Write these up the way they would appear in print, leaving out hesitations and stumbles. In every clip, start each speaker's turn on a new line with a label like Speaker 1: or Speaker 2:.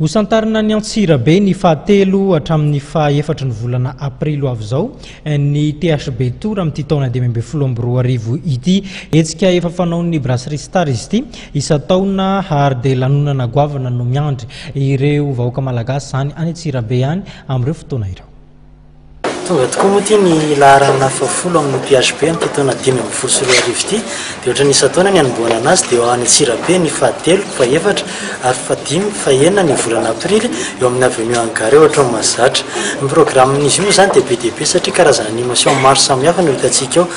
Speaker 1: Hosantarina ny Antsirabe ny fahatelo hatramin'ny fahaefatra ny volana aprilo avy zao ny THB Tour amin'ity taona 2022 ity. Hetsika efa fanaon'ny Brasserie Star izy ity isa-taona ary dia lanonana goavana no miandry ireo vahoaka malagasy zany any Antsirabe ihany amin'ireo fotoana ireo.
Speaker 2: Tonga tokoa moa ity ny laharana fafolo amin'ny PHB amin'ity taona 2022 ity dia ohatran'ny isa-taona ny anombohana anazy dia any Antsirabe ny fahatelo, fahaefatra ary fahadimy, fahaenina ny volana aprily eo amin'ny avenue Angare ohatra ny Mahazatra. Ny programmen'izy io zany dia be dia be satria karazana animation maro samihafa no hitantsika ao.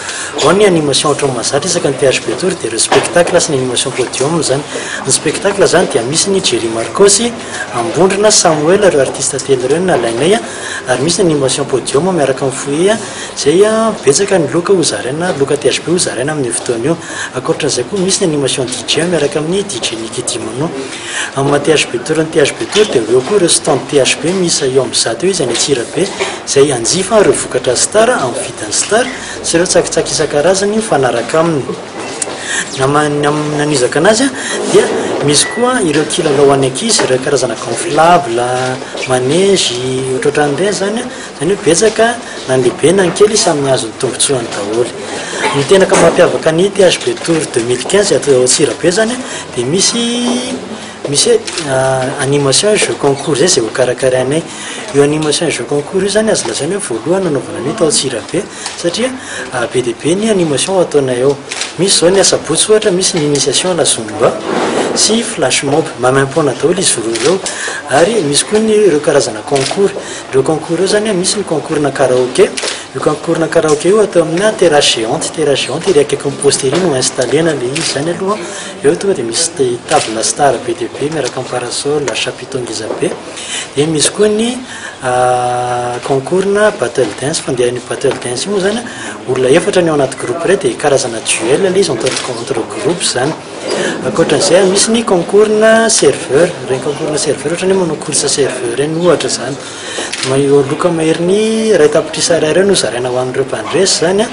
Speaker 2: Ao ny animation ohatra ny Mahazatra isaka ny THB Tour dia ireo spectacle sy ny animation podium zany. Ny spectacle zany dia misy ny Jerry Marcos, Ambondrona, Samuel ireo artiste telo ireo nalainay ary misy ny animation podium miaraka amin'ny foyer zay betsaka ny loka hozaraina, loka THB hozaraina amin'ny fotoana io. Ankoatran'izay koa misy ny animation DJ miaraka amin'ny DJ Nicky Dimano. Amin'ny THB Tour ny THB Tour dia eo koa ireo stand THB misy eo amin'ny zato eo izy any Antsirabe zay anjifa ireo vokatra star amin'ny vidiny star sy ireo tsakitsaky isan-karazany mifanaraka aminy. Nanizaka anazy dia misy koa ireo kilalao any ankizy, ireo karazana gonflable, manège, ohatrohatran'ireny zany hoe betsaka na ny lehibe na ny kely samy azo ny tombotsoany daholo. Ny tena ka mampiavaka ny THB Tour 2015 atao Antsirabe zany dia misy animation jeu concours zay hokarakarainay. Io animation jeu concours io zany azo lazaina hoe voalohany nanaovana ny tao Antsirabe satria be dia be ny animation ataonay ao. Misy zao ny asabotsy ohatra, misy ny initiation à la Zumba sy flash mob mamaimpona daholo izy roa ireo ary misy koa ny ireo karazana concours. Ireo concours io zany misy ny concours na karaoké. Io concours na karaoké io atao amin'ny terrasse géante iry akaiky ny postery no installena le izy zany aloha. Eo tonga dia misy table star be dia be miaraka amin'ny parasol, chapiteau ngeza be. Dia misy koa ny concours na battle dance, fandehan'ny battle dance moa zany olona efatra ny ao anaty groupe iray dia karazana duel le izy entre groupe zany. Ankoatran'izay misy ny concours na serveur, ireny concours na serveur ohatra ny manao course serveur reny ohatra zany. Loka mahery ny ray tapitrisa ray ireo no zaraina ho an'ireo mpandresy zany